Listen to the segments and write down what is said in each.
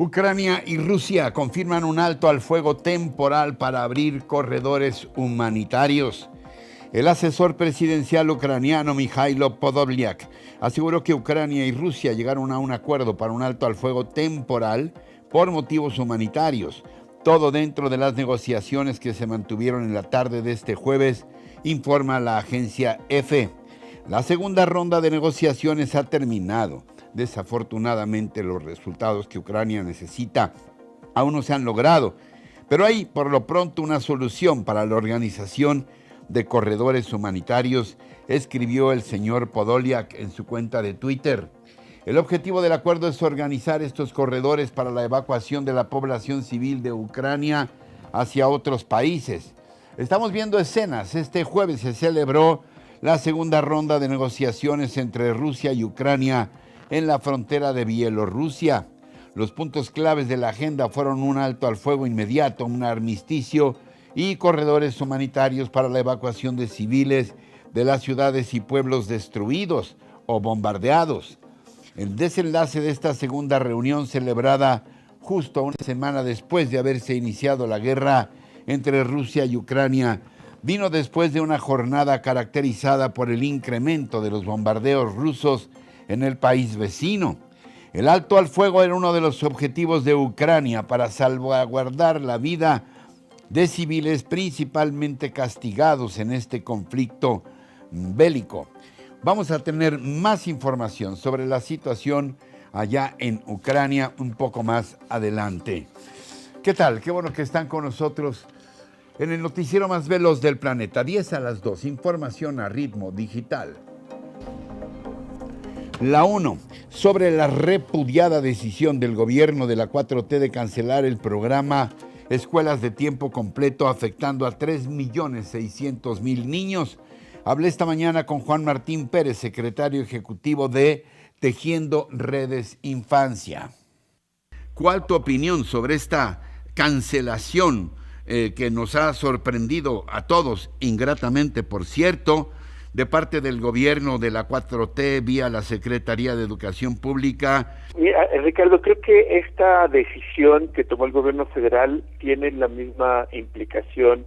Ucrania y Rusia confirman un alto al fuego temporal para abrir corredores humanitarios. El asesor presidencial ucraniano Mikhailo Podolyak aseguró que Ucrania y Rusia llegaron a un acuerdo para un alto al fuego temporal por motivos humanitarios. Todo dentro de las negociaciones que se mantuvieron en la tarde de este jueves, informa la agencia EFE. La segunda ronda de negociaciones ha terminado. Desafortunadamente, los resultados que Ucrania necesita aún no se han logrado, pero hay por lo pronto una solución para la organización de corredores humanitarios, escribió el señor Podolyak en su cuenta de Twitter. El objetivo del acuerdo es organizar estos corredores para la evacuación de la población civil de Ucrania hacia otros países. Estamos viendo escenas. Este jueves se celebró la segunda ronda de negociaciones entre Rusia y Ucrania en la frontera de Bielorrusia. Los puntos claves de la agenda fueron un alto al fuego inmediato, un armisticio y corredores humanitarios para la evacuación de civiles de las ciudades y pueblos destruidos o bombardeados. El desenlace de esta segunda reunión, celebrada justo una semana después de haberse iniciado la guerra entre Rusia y Ucrania, vino después de una jornada caracterizada por el incremento de los bombardeos rusos en el país vecino. El alto al fuego era uno de los objetivos de Ucrania para salvaguardar la vida de civiles principalmente castigados en este conflicto bélico. Vamos a tener más información sobre la situación allá en Ucrania un poco más adelante. ¿Qué tal? Qué bueno que están con nosotros en el noticiero más veloz del planeta. 10 a las 2, información a ritmo digital. La ONU, sobre la repudiada decisión del gobierno de la 4T de cancelar el programa Escuelas de Tiempo Completo, afectando a 3.600.000 niños. Hablé esta mañana con Juan Martín Pérez, secretario ejecutivo de Tejiendo Redes Infancia. ¿Cuál tu opinión sobre esta cancelación que nos ha sorprendido a todos, ingratamente por cierto, de parte del gobierno de la 4T vía la Secretaría de Educación Pública? Mira, Ricardo, creo que esta decisión que tomó el gobierno federal tiene la misma implicación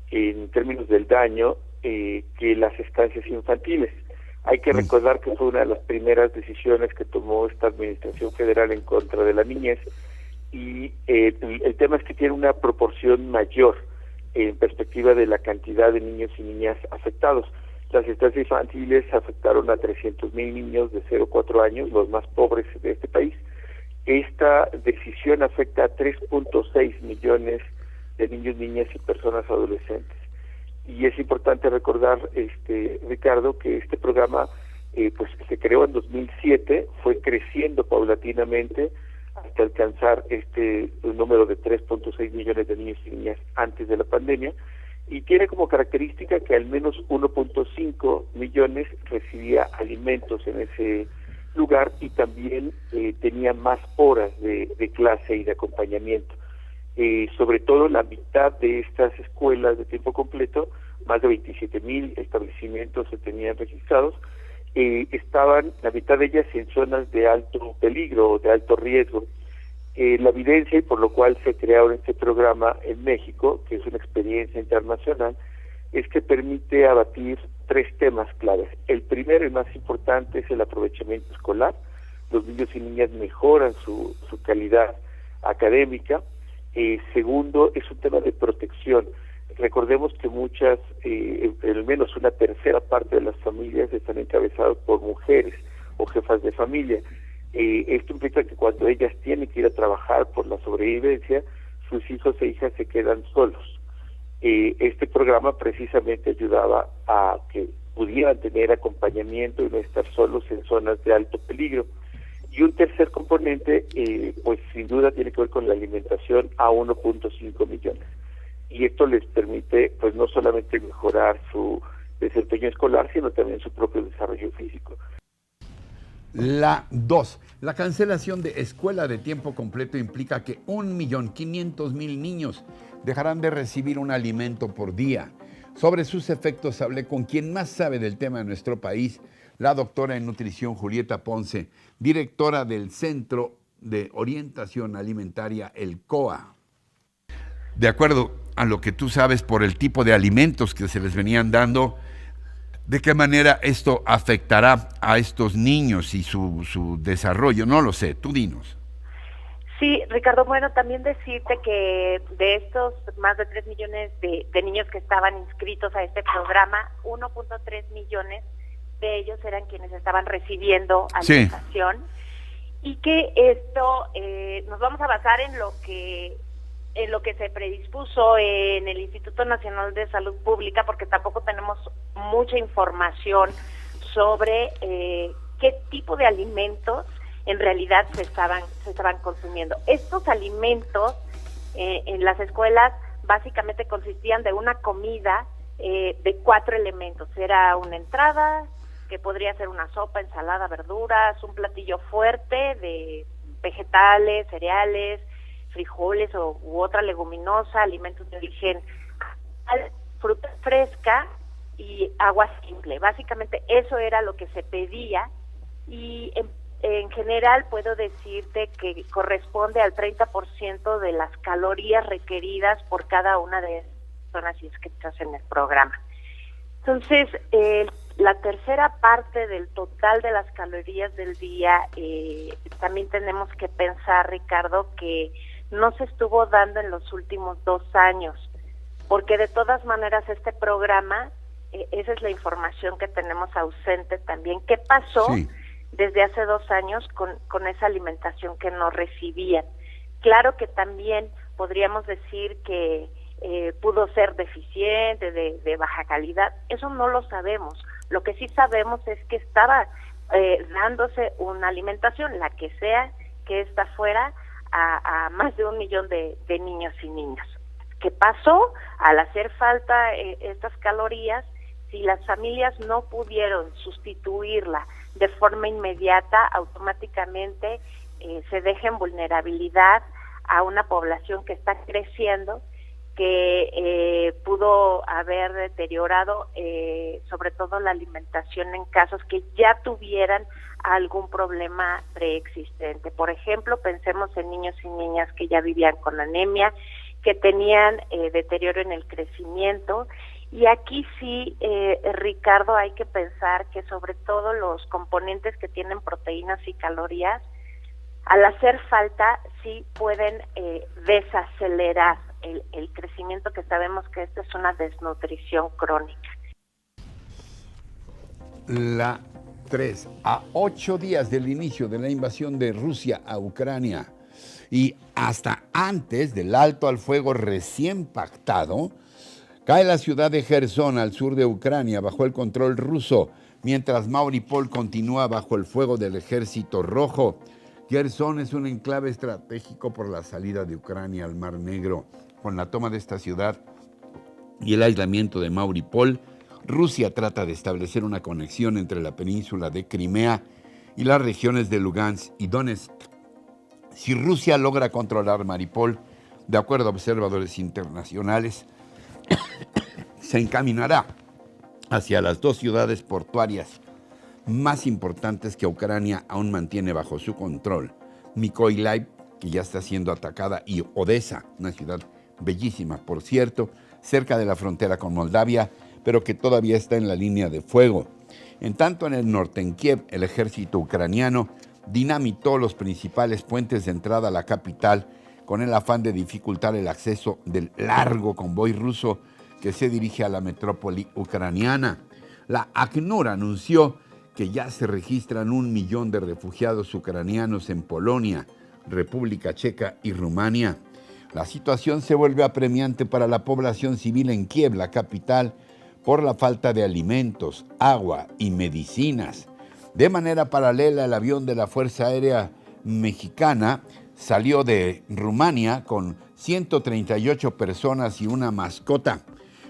en términos del daño que las estancias infantiles. Hay que recordar que fue una de las primeras decisiones que tomó esta administración federal en contra de la niñez, y el tema es que tiene una proporción mayor en perspectiva de la cantidad de niños y niñas afectados. Las estancias infantiles afectaron a 300.000 niños de 0 a 4 años, los más pobres de este país. Esta decisión afecta a 3.6 millones de niños, niñas y personas adolescentes. Y es importante recordar, Ricardo, que este programa pues se creó en 2007, fue creciendo paulatinamente hasta alcanzar un número de 3.6 millones de niños y niñas antes de la pandemia, y tiene como característica que al menos 1.5 millones recibía alimentos en ese lugar, y también tenía más horas de clase y de acompañamiento. Sobre todo la mitad de estas escuelas de tiempo completo, más de 27,000 establecimientos se tenían registrados, estaban la mitad de ellas en zonas de alto peligro o de alto riesgo. La evidencia, y por lo cual se creó este programa en México, que es una experiencia internacional, es que permite abatir 3 temas claves. El primero y más importante es el aprovechamiento escolar. Los niños y niñas mejoran su calidad académica. Segundo, es un tema de protección. Recordemos que muchas, al menos una tercera parte de las familias están encabezadas por mujeres o jefas de familia. Esto implica que cuando ellas tienen que ir a trabajar por la sobrevivencia, sus hijos e hijas se quedan solos. Este programa precisamente ayudaba a que pudieran tener acompañamiento y no estar solos en zonas de alto peligro. Y un tercer componente, pues sin duda tiene que ver con la alimentación a 1.5 millones. Y esto les permite, pues no solamente mejorar su desempeño escolar, sino también su propio desarrollo físico. La 2. La cancelación de escuela de tiempo completo implica que 1.500.000 niños dejarán de recibir un alimento por día. Sobre sus efectos hablé con quien más sabe del tema en nuestro país, la doctora en nutrición Julieta Ponce, directora del Centro de Orientación Alimentaria, el COA. De acuerdo a lo que tú sabes por el tipo de alimentos que se les venían dando, ¿de qué manera esto afectará a estos niños y su desarrollo? No lo sé, tú dinos. Sí, Ricardo, bueno, también decirte que de estos más de 3 millones de niños que estaban inscritos a este programa, 1.3 millones de ellos eran quienes estaban recibiendo alimentación. Sí. Y que esto nos vamos a basar en lo que se predispuso en el Instituto Nacional de Salud Pública, porque tampoco tenemos mucha información sobre qué tipo de alimentos en realidad se estaban consumiendo. Estos alimentos en las escuelas básicamente consistían de una comida de 4 elementos. Era una entrada, que podría ser una sopa, ensalada, verduras, un platillo fuerte de vegetales, cereales, frijoles u otra leguminosa, alimentos de origen, fruta fresca y agua simple. Básicamente eso era lo que se pedía, y en general puedo decirte que corresponde al 30% de las calorías requeridas por cada una de las personas inscritas en el programa. Entonces, la tercera parte del total de las calorías del día, también tenemos que pensar, Ricardo, que no se estuvo dando en los últimos 2 años, porque de todas maneras este programa, esa es la información que tenemos ausente también. ¿Qué pasó desde hace 2 años con esa alimentación que no recibían? Claro que también podríamos decir que pudo ser deficiente, de baja calidad, eso no lo sabemos. Lo que sí sabemos es que estaba dándose una alimentación, la que sea, que esta fuera a más de 1 millón de niños y niñas. ¿Qué pasó? Al hacer falta estas calorías, si las familias no pudieron sustituirla de forma inmediata, automáticamente se deja en vulnerabilidad a una población que está creciendo, que pudo haber deteriorado sobre todo la alimentación en casos que ya tuvieran algún problema preexistente. Por ejemplo, pensemos en niños y niñas que ya vivían con anemia, que tenían deterioro en el crecimiento. Y aquí sí, Ricardo, hay que pensar que sobre todo los componentes que tienen proteínas y calorías, al hacer falta, sí pueden desacelerar el crecimiento, que sabemos que esta es una desnutrición crónica. La 3. A 8 días del inicio de la invasión de Rusia a Ucrania y hasta antes del alto al fuego recién pactado, cae la ciudad de Jersón, al sur de Ucrania, bajo el control ruso, mientras Mariupol continúa bajo el fuego del Ejército Rojo. Jersón es un enclave estratégico por la salida de Ucrania al Mar Negro. Con la toma de esta ciudad y el aislamiento de Mariupol, Rusia trata de establecer una conexión entre la península de Crimea y las regiones de Lugansk y Donetsk. Si Rusia logra controlar Mariupol, de acuerdo a observadores internacionales, se encaminará hacia las 2 ciudades portuarias más importantes que Ucrania aún mantiene bajo su control: Mykolaiv, que ya está siendo atacada, y Odessa, una ciudad bellísima, por cierto, cerca de la frontera con Moldavia, pero que todavía está en la línea de fuego. En tanto, en el norte, en Kiev, el ejército ucraniano dinamitó los principales puentes de entrada a la capital con el afán de dificultar el acceso del largo convoy ruso que se dirige a la metrópoli ucraniana. La ACNUR anunció que ya se registran 1 millón de refugiados ucranianos en Polonia, República Checa y Rumania. La situación se vuelve apremiante para la población civil en Kiev, la capital, por la falta de alimentos, agua y medicinas. De manera paralela, el avión de la Fuerza Aérea Mexicana salió de Rumania con 138 personas y una mascota.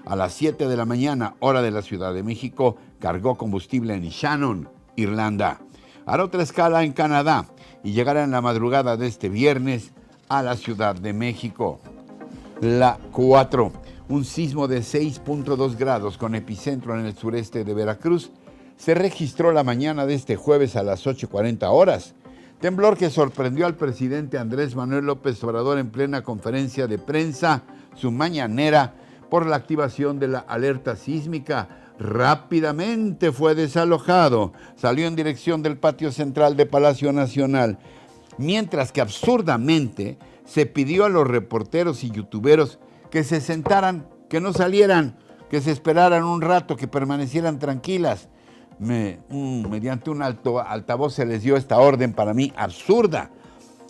A las 7 de la mañana, hora de la Ciudad de México, cargó combustible en Shannon, Irlanda. Hará otra escala en Canadá y llegará en la madrugada de este viernes a la Ciudad de México. La 4. Un sismo de 6.2 grados con epicentro en el sureste de Veracruz se registró la mañana de este jueves a las 8:40 horas. Temblor que sorprendió al presidente Andrés Manuel López Obrador en plena conferencia de prensa, su mañanera, por la activación de la alerta sísmica. Rápidamente fue desalojado, salió en dirección del patio central de Palacio Nacional, mientras que absurdamente se pidió a los reporteros y youtuberos que se sentaran, que no salieran, que se esperaran un rato, que permanecieran tranquilas. Mediante un altavoz se les dio esta orden, para mí absurda.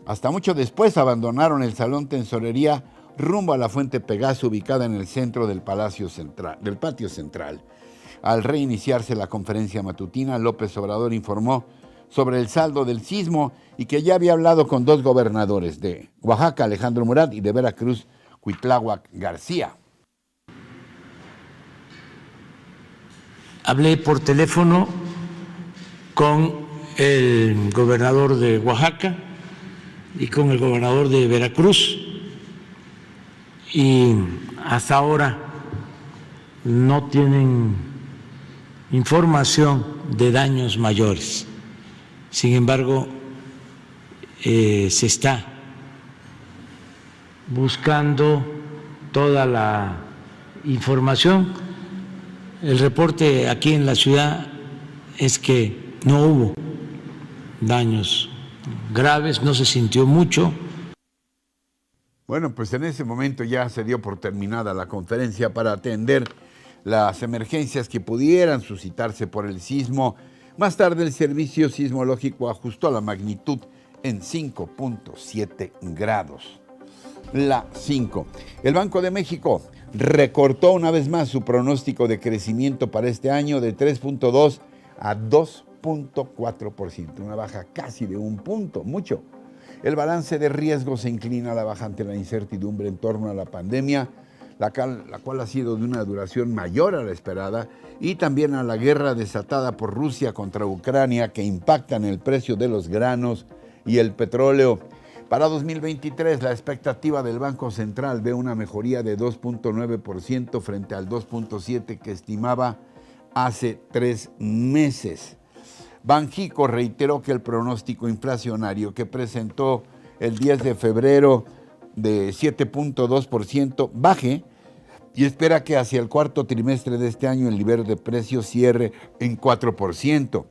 Hasta mucho después abandonaron el salón Tesorería rumbo a la Fuente Pegaso, ubicada en el centro del patio central. Al reiniciarse la conferencia matutina, López Obrador informó sobre el saldo del sismo y que ya había hablado con 2 gobernadores, de Oaxaca, Alejandro Murat, y de Veracruz, Cuitláhuac García. Hablé por teléfono con el gobernador de Oaxaca y con el gobernador de Veracruz, y hasta ahora no tienen información de daños mayores. Sin embargo, se está buscando toda la información. El reporte aquí en la ciudad es que no hubo daños graves, no se sintió mucho. Bueno, pues en ese momento ya se dio por terminada la conferencia para atender las emergencias que pudieran suscitarse por el sismo. Más tarde el Servicio Sismológico ajustó la magnitud en 5.7 grados. La 5. El Banco de México recortó una vez más su pronóstico de crecimiento para este año de 3.2 a 2.4%, una baja casi de 1 punto, mucho. El balance de riesgo se inclina a la baja ante la incertidumbre en torno a la pandemia, la cual ha sido de una duración mayor a la esperada, y también a la guerra desatada por Rusia contra Ucrania, que impacta en el precio de los granos y el petróleo. Para 2023, la expectativa del Banco Central ve una mejoría de 2.9% frente al 2.7% que estimaba hace 3 meses. Banxico reiteró que el pronóstico inflacionario que presentó el 10 de febrero de 7.2% baje y espera que hacia el cuarto trimestre de este año el nivel de precios cierre en 4%.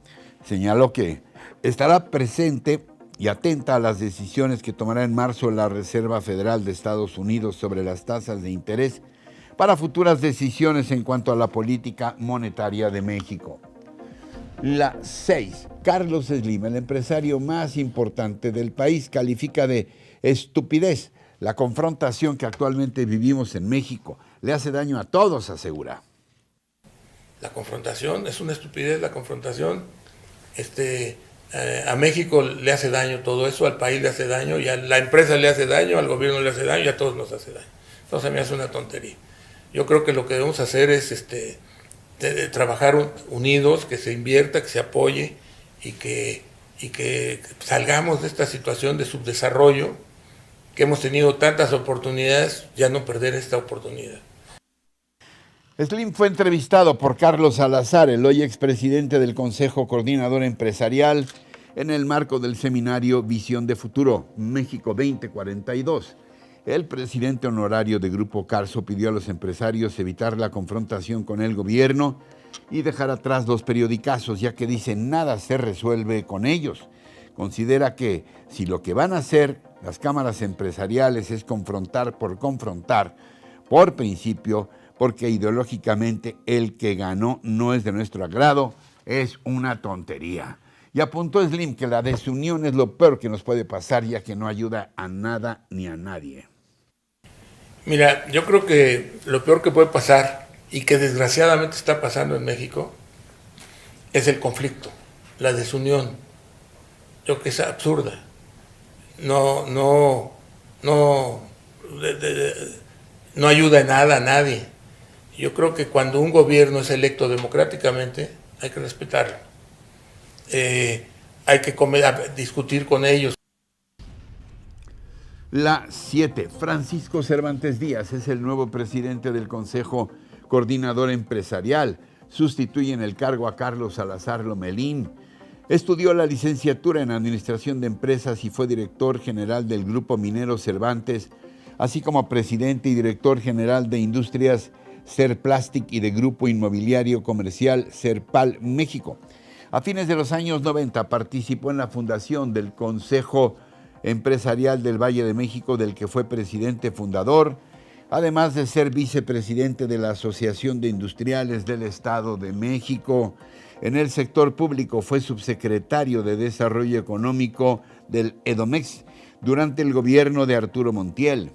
Señaló que estará presente y atenta a las decisiones que tomará en marzo la Reserva Federal de Estados Unidos sobre las tasas de interés para futuras decisiones en cuanto a la política monetaria de México. La 6. Carlos Slim, el empresario más importante del país, califica de estupidez la confrontación que actualmente vivimos en México. Le hace daño a todos, asegura. La confrontación es una estupidez, la confrontación. A México le hace daño todo eso, al país le hace daño, y a la empresa le hace daño, al gobierno le hace daño y a todos nos hace daño. Entonces me hace una tontería. Yo creo que lo que debemos hacer es de trabajar unidos, que se invierta, que se apoye y que salgamos de esta situación de subdesarrollo, que hemos tenido tantas oportunidades, ya no perder esta oportunidad. Slim fue entrevistado por Carlos Salazar, el hoy expresidente del Consejo Coordinador Empresarial, en el marco del seminario Visión de Futuro, México 2042. El presidente honorario de Grupo Carso pidió a los empresarios evitar la confrontación con el gobierno y dejar atrás los periodicazos, ya que dice nada se resuelve con ellos. Considera que si lo que van a hacer las cámaras empresariales es confrontar, por principio, porque ideológicamente el que ganó no es de nuestro agrado, es una tontería. Y apuntó Slim que la desunión es lo peor que nos puede pasar, ya que no ayuda a nada ni a nadie. Mira, yo creo que lo peor que puede pasar, y que desgraciadamente está pasando en México, es el conflicto, la desunión. Yo creo que es absurda. No ayuda en nada a nadie. Yo creo que cuando un gobierno es electo democráticamente, hay que respetarlo. Hay que discutir con ellos. La 7. Francisco Cervantes Díaz es el nuevo presidente del Consejo Coordinador Empresarial. Sustituye en el cargo a Carlos Salazar Lomelín. Estudió la licenciatura en Administración de Empresas y fue director general del Grupo Minero Cervantes, así como presidente y director general de Industrias Serplastic y de Grupo Inmobiliario Comercial Serpal México. A fines de los años 90 participó en la fundación del Consejo Empresarial del Valle de México, del que fue presidente fundador, además de ser vicepresidente de la Asociación de Industriales del Estado de México. En el sector público fue subsecretario de Desarrollo Económico del EDOMEX durante el gobierno de Arturo Montiel.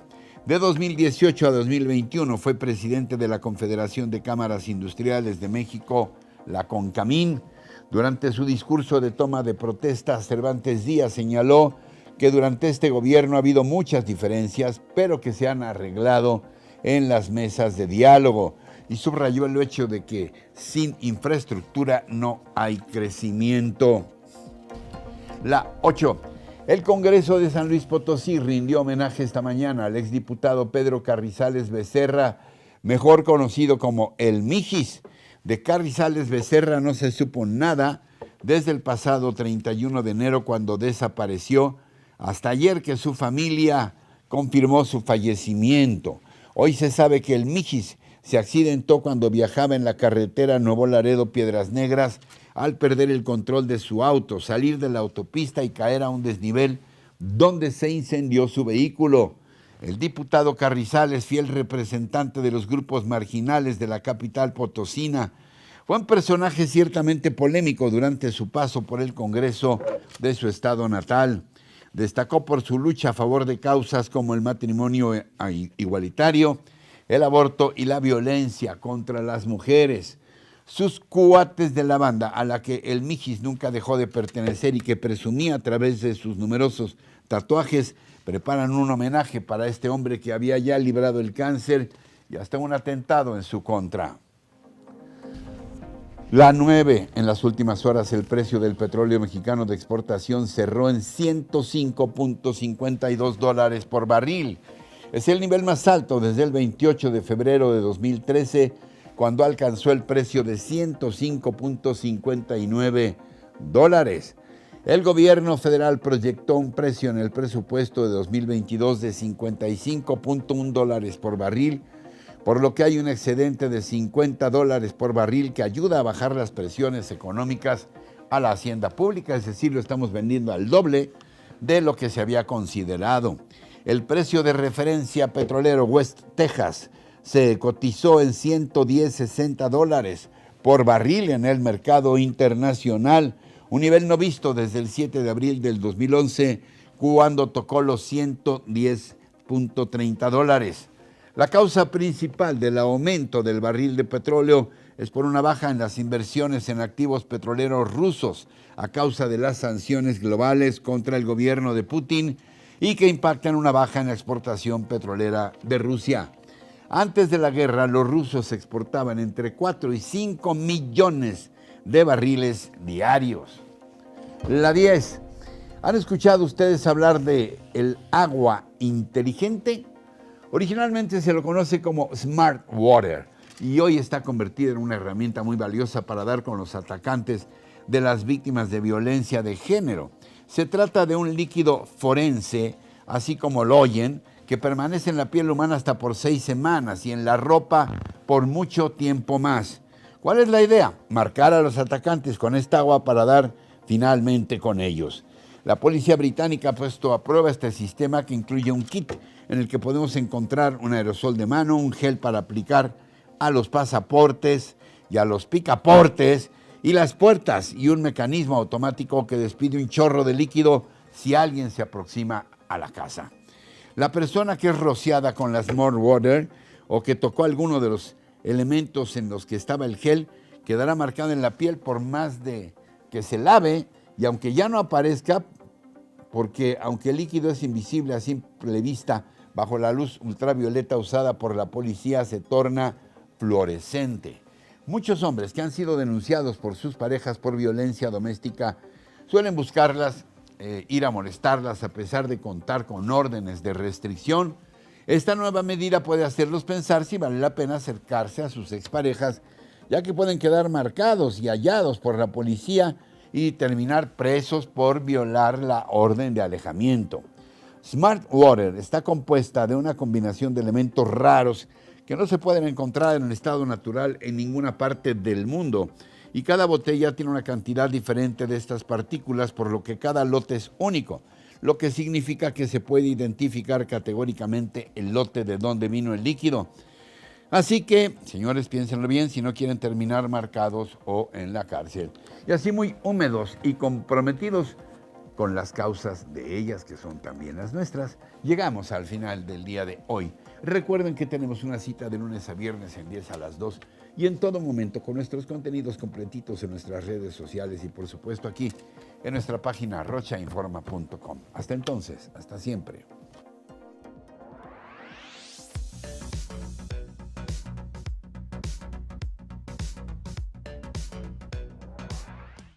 De 2018 a 2021 fue presidente de la Confederación de Cámaras Industriales de México, la CONCAMIN. Durante su discurso de toma de protesta, Cervantes Díaz señaló que durante este gobierno ha habido muchas diferencias, pero que se han arreglado en las mesas de diálogo, y subrayó el hecho de que sin infraestructura no hay crecimiento. La 8. El Congreso de San Luis Potosí rindió homenaje esta mañana al exdiputado Pedro Carrizales Becerra, mejor conocido como el Mijis. De Carrizales Becerra no se supo nada desde el pasado 31 de enero, cuando desapareció, hasta ayer que su familia confirmó su fallecimiento. Hoy se sabe que el Mijis se accidentó cuando viajaba en la carretera Nuevo Laredo-Piedras Negras al perder el control de su auto, salir de la autopista y caer a un desnivel donde se incendió su vehículo. El diputado Carrizales, fiel representante de los grupos marginales de la capital potosina, fue un personaje ciertamente polémico durante su paso por el Congreso de su estado natal. Destacó por su lucha a favor de causas como el matrimonio igualitario, el aborto y la violencia contra las mujeres. Sus cuates de la banda, a la que el Mijis nunca dejó de pertenecer y que presumía a través de sus numerosos tatuajes, preparan un homenaje para este hombre que había ya librado el cáncer y hasta un atentado en su contra. La 9. En las últimas horas el precio del petróleo mexicano de exportación cerró en $105.52 por barril. Es el nivel más alto desde el 28 de febrero de 2013, cuando alcanzó el precio de $105.59. El gobierno federal proyectó un precio en el presupuesto de 2022 de $55.1 por barril, por lo que hay un excedente de $50 por barril que ayuda a bajar las presiones económicas a la hacienda pública, es decir, lo estamos vendiendo al doble de lo que se había considerado. El precio de referencia petrolero West Texas se cotizó en $110.60 por barril en el mercado internacional, un nivel no visto desde el 7 de abril del 2011, cuando tocó los $110.30. La causa principal del aumento del barril de petróleo es por una baja en las inversiones en activos petroleros rusos a causa de las sanciones globales contra el gobierno de Putin y que impactan una baja en la exportación petrolera de Rusia. Antes de la guerra, los rusos exportaban entre 4 y 5 millones de barriles diarios. La 10. ¿Han escuchado ustedes hablar de el agua inteligente? Originalmente se lo conoce como Smart Water y hoy está convertida en una herramienta muy valiosa para dar con los atacantes de las víctimas de violencia de género. Se trata de un líquido forense, así como lo oyen, que permanece en la piel humana hasta por 6 semanas y en la ropa por mucho tiempo más. ¿Cuál es la idea? Marcar a los atacantes con esta agua para dar finalmente con ellos. La policía británica ha puesto a prueba este sistema, que incluye un kit en el que podemos encontrar un aerosol de mano, un gel para aplicar a los pasaportes y a los picaportes y las puertas, y un mecanismo automático que despide un chorro de líquido si alguien se aproxima a la casa. La persona que es rociada con la Smart Water o que tocó alguno de los elementos en los que estaba el gel quedará marcada en la piel por más de que se lave, y aunque ya no aparezca, porque aunque el líquido es invisible a simple vista bajo la luz ultravioleta usada por la policía, se torna fluorescente. Muchos hombres que han sido denunciados por sus parejas por violencia doméstica suelen buscarlas, ir a molestarlas a pesar de contar con órdenes de restricción. Esta nueva medida puede hacerlos pensar si vale la pena acercarse a sus exparejas, ya que pueden quedar marcados y hallados por la policía y terminar presos por violar la orden de alejamiento. Smart Water está compuesta de una combinación de elementos raros que no se pueden encontrar en el estado natural en ninguna parte del mundo. Y cada botella tiene una cantidad diferente de estas partículas, por lo que cada lote es único, lo que significa que se puede identificar categóricamente el lote de dónde vino el líquido. Así que, señores, piénsenlo bien si no quieren terminar marcados o en la cárcel. Y así muy húmedos y comprometidos con las causas de ellas, que son también las nuestras, llegamos al final del día de hoy. Recuerden que tenemos una cita de lunes a viernes en 10 a las 2 y en todo momento con nuestros contenidos completitos en nuestras redes sociales y por supuesto aquí en nuestra página rochainforma.com. Hasta entonces, hasta siempre.